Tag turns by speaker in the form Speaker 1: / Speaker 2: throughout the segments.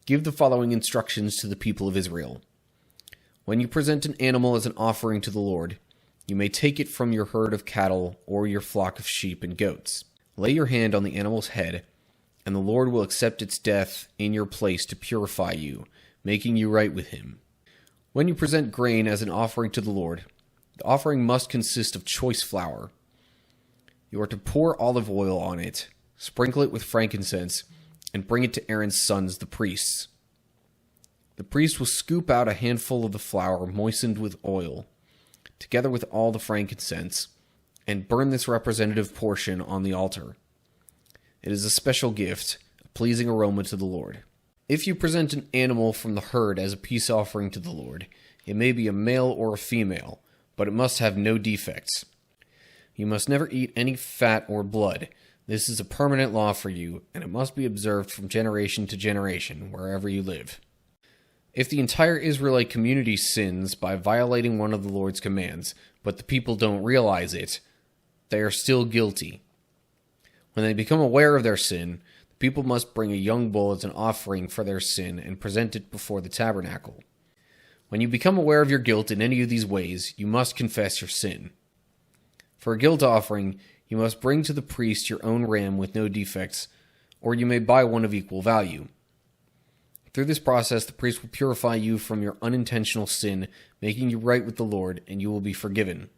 Speaker 1: Give the following instructions to the people of Israel. When you present an animal as an offering to the Lord, you may take it from your herd of cattle or your flock of sheep and goats. Lay your hand on the animal's head, and the Lord will accept its death in your place to purify you, making you right with him. When you present grain as an offering to the Lord, the offering must consist of choice flour. You are to pour olive oil on it, sprinkle it with frankincense, and bring it to Aaron's sons, the priests. The priest will scoop out a handful of the flour moistened with oil, together with all the frankincense, and burn this representative portion on the altar. It is a special gift, a pleasing aroma to the Lord. If you present an animal from the herd as a peace offering to the Lord, it may be a male or a female, but it must have no defects. You must never eat any fat or blood. This is a permanent law for you, and it must be observed from generation to generation, wherever you live. If the entire Israelite community sins by violating one of the Lord's commands, but the people don't realize it, they are still guilty. When they become aware of their sin, the people must bring a young bull as an offering for their sin and present it before the tabernacle. When you become aware of your guilt in any of these ways, you must confess your sin. For a guilt offering, you must bring to the priest your own ram with no defects, or you may buy one of equal value. Through this process, the priest will purify you from your unintentional sin, making you right with the Lord, and you will be forgiven.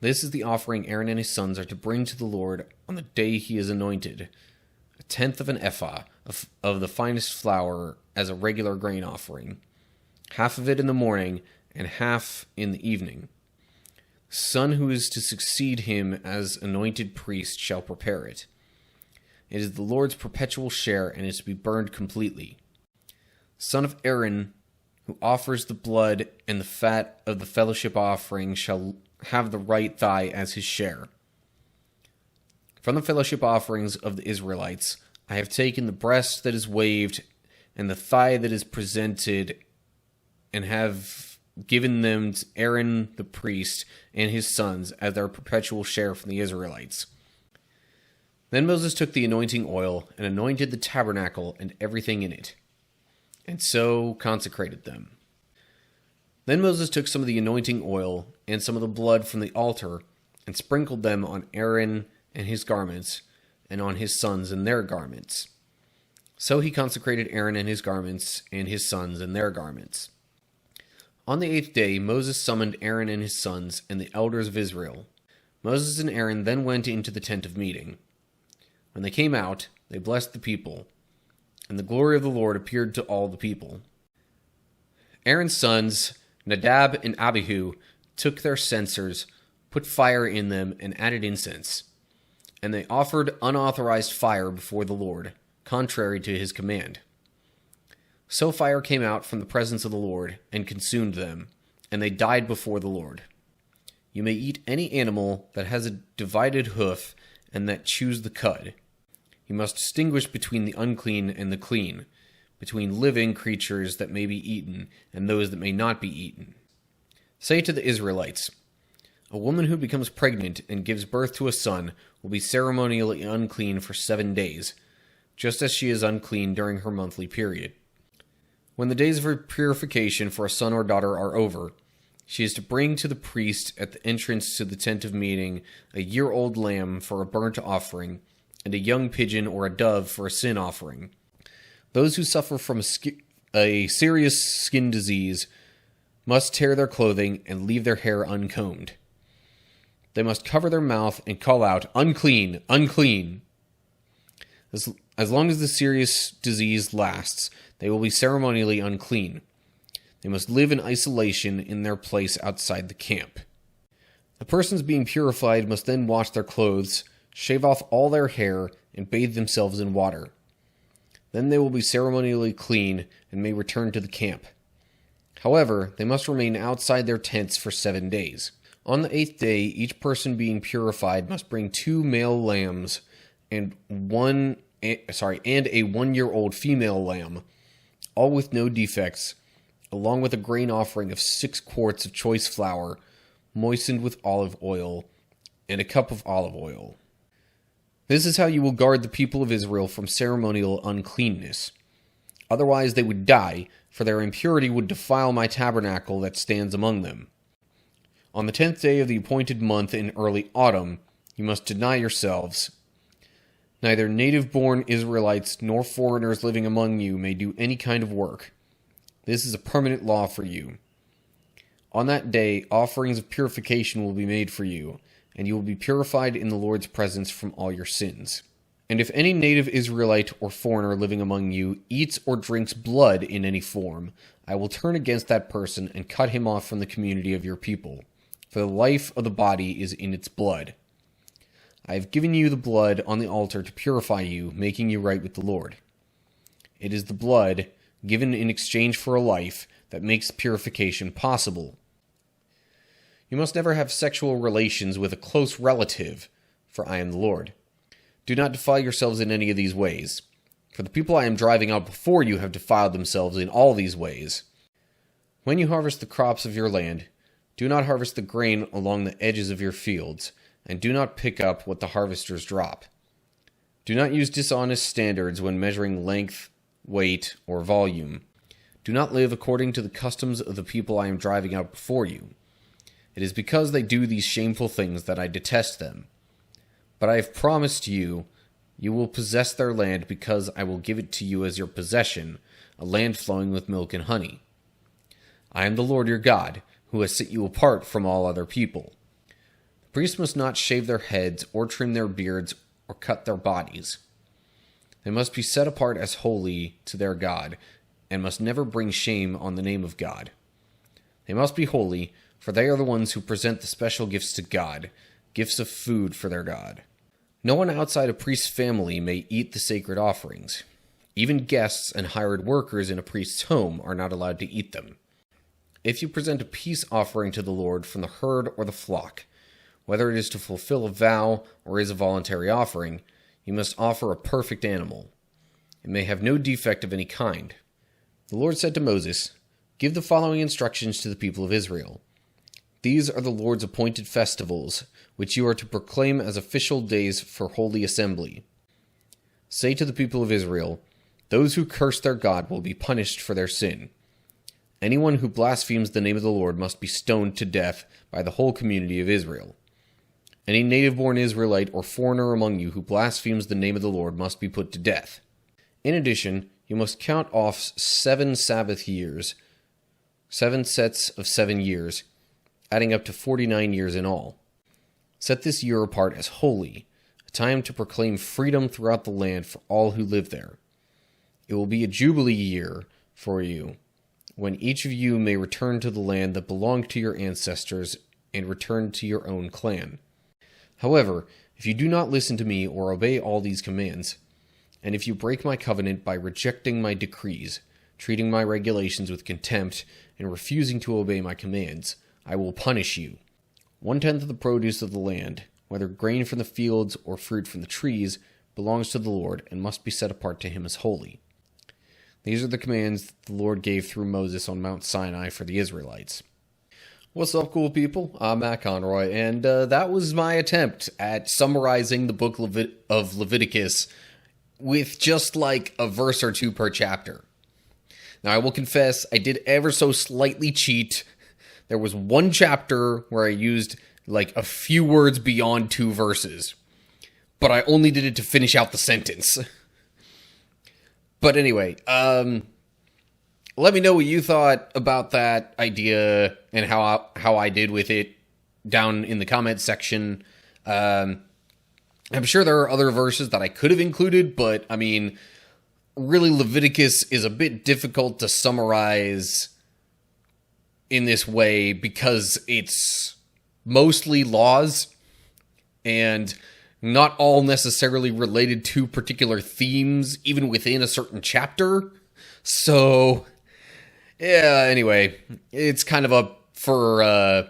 Speaker 1: This is the offering Aaron and his sons are to bring to the Lord on the day he is anointed, 1/10 of an ephah of the finest flour as a regular grain offering, half of it in the morning and half in the evening. The son who is to succeed him as anointed priest shall prepare it. It is the Lord's perpetual share and is to be burned completely. The son of Aaron, who offers the blood and the fat of the fellowship offering, shall have the right thigh as his share. From the fellowship offerings of the Israelites, I have taken the breast that is waved and the thigh that is presented, and have given them to Aaron the priest and his sons as their perpetual share from the Israelites. Then Moses took the anointing oil and anointed the tabernacle and everything in it, and so consecrated them. Then Moses took some of the anointing oil and some of the blood from the altar and sprinkled them on Aaron and his garments and on his sons and their garments. So he consecrated Aaron and his garments and his sons and their garments. On the 8th day, Moses summoned Aaron and his sons and the elders of Israel. Moses and Aaron then went into the tent of meeting. When they came out, they blessed the people, and the glory of the Lord appeared to all the people. Aaron's sons, Nadab and Abihu, took their censers, put fire in them, and added incense. And they offered unauthorized fire before the Lord, contrary to his command. So fire came out from the presence of the Lord and consumed them, and they died before the Lord. You may eat any animal that has a divided hoof and that chews the cud. You must distinguish between the unclean and the clean, between living creatures that may be eaten and those that may not be eaten. Say to the Israelites, a woman who becomes pregnant and gives birth to a son will be ceremonially unclean for 7 days, just as she is unclean during her monthly period. When the days of her purification for a son or daughter are over, she is to bring to the priest at the entrance to the tent of meeting a year-old lamb for a burnt offering, and a young pigeon or a dove for a sin offering. Those who suffer from a serious skin disease must tear their clothing and leave their hair uncombed. They must cover their mouth and call out, "Unclean, unclean." As long as the serious disease lasts, they will be ceremonially unclean. They must live in isolation in their place outside the camp. The persons being purified must then wash their clothes, shave off all their hair, and bathe themselves in water. Then they will be ceremonially clean and may return to the camp. However, they must remain outside their tents for 7 days. On the 8th day, each person being purified must bring 2 male lambs and a 1-year-old female lamb, all with no defects, along with a grain offering of 6 quarts of choice flour, moistened with olive oil, and a cup of olive oil. This is how you will guard the people of Israel from ceremonial uncleanness. Otherwise they would die, for their impurity would defile my tabernacle that stands among them. On the 10th day of the appointed month in early autumn, you must deny yourselves. Neither native-born Israelites nor foreigners living among you may do any kind of work. This is a permanent law for you. On that day, offerings of purification will be made for you, and you will be purified in the Lord's presence from all your sins. And if any native Israelite or foreigner living among you eats or drinks blood in any form, I will turn against that person and cut him off from the community of your people, for the life of the body is in its blood. I have given you the blood on the altar to purify you, making you right with the Lord. It is the blood, given in exchange for a life, that makes purification possible. You must never have sexual relations with a close relative, for I am the Lord. Do not defile yourselves in any of these ways, for the people I am driving out before you have defiled themselves in all these ways. When you harvest the crops of your land, do not harvest the grain along the edges of your fields, and do not pick up what the harvesters drop. Do not use dishonest standards when measuring length, weight, or volume. Do not live according to the customs of the people I am driving out before you. It is because they do these shameful things that I detest them. But I have promised you, you will possess their land because I will give it to you as your possession, a land flowing with milk and honey. I am the Lord your God, who has set you apart from all other people. The priests must not shave their heads or trim their beards or cut their bodies. They must be set apart as holy to their God, and must never bring shame on the name of God. They must be holy, for they are the ones who present the special gifts to God, gifts of food for their God. No one outside a priest's family may eat the sacred offerings. Even guests and hired workers in a priest's home are not allowed to eat them. If you present a peace offering to the Lord from the herd or the flock, whether it is to fulfill a vow or is a voluntary offering, you must offer a perfect animal. It may have no defect of any kind. The Lord said to Moses, "Give the following instructions to the people of Israel. These are the Lord's appointed festivals, which you are to proclaim as official days for holy assembly. Say to the people of Israel, those who curse their God will be punished for their sin. Anyone who blasphemes the name of the Lord must be stoned to death by the whole community of Israel. Any native-born Israelite or foreigner among you who blasphemes the name of the Lord must be put to death. In addition, you must count off 7 Sabbath years, 7 sets of 7 years, adding up to 49 years in all. Set this year apart as holy, a time to proclaim freedom throughout the land for all who live there. It will be a jubilee year for you, when each of you may return to the land that belonged to your ancestors and return to your own clan. However, if you do not listen to me or obey all these commands, and if you break my covenant by rejecting my decrees, treating my regulations with contempt, and refusing to obey my commands, I will punish you. 1/10 of the produce of the land, whether grain from the fields or fruit from the trees, belongs to the Lord and must be set apart to him as holy. These are the commands the Lord gave through Moses on Mount Sinai for the Israelites. What's up, cool people? I'm Matt Conroy, and that was my attempt at summarizing the book of Leviticus with just like a verse or two per chapter. Now, I will confess, I did ever so slightly cheat. There was one chapter where I used like a few words beyond 2 verses, but I only did it to finish out the sentence. But anyway, let me know what you thought about that idea and how I did with it down in the comment section. I'm sure there are other verses that I could have included, but I mean, really Leviticus is a bit difficult to summarize in this way because it's mostly laws and not all necessarily related to particular themes, even within a certain chapter. So, yeah, anyway, it's kind of up for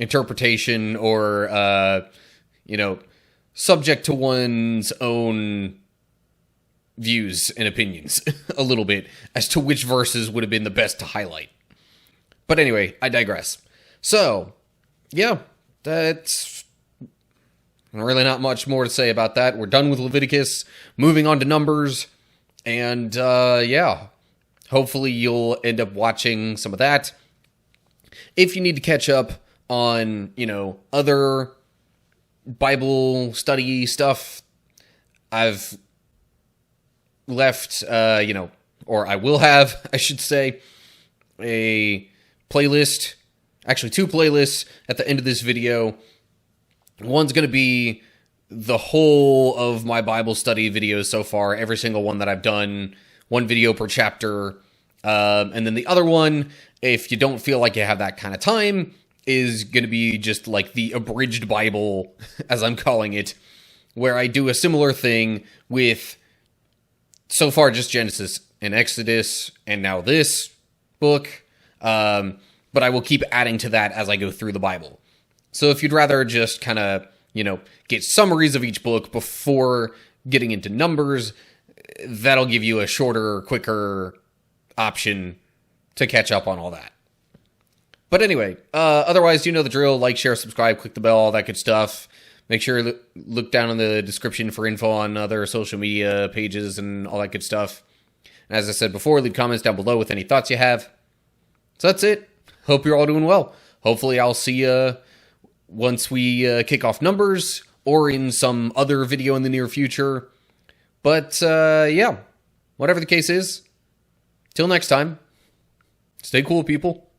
Speaker 1: interpretation or, subject to one's own views and opinions a little bit as to which verses would have been the best to highlight. But anyway, I digress. So, yeah, that's really not much more to say about that. We're done with Leviticus, moving on to Numbers, And yeah, hopefully you'll end up watching some of that. If you need to catch up on, other Bible study stuff, I've left, or I will have, I should say, a playlist, actually 2 playlists at the end of this video. One's going to be the whole of my Bible study videos so far, every single one that I've done, 1 video per chapter. And then the other one, if you don't feel like you have that kind of time, is going to be just like the Abridged Bible, as I'm calling it, where I do a similar thing with, so far, just Genesis and Exodus, and now this book, but I will keep adding to that as I go through the Bible. So if you'd rather just kind of, get summaries of each book before getting into Numbers, that'll give you a shorter, quicker option to catch up on all that. But anyway, otherwise, you know the drill. Like, share, subscribe, click the bell, all that good stuff. Make sure to look down in the description for info on other social media pages and all that good stuff. And as I said before, leave comments down below with any thoughts you have. So that's it. Hope you're all doing well. Hopefully I'll see you once we kick off Numbers, or in some other video in the near future. But yeah, whatever the case is, till next time, stay cool, people.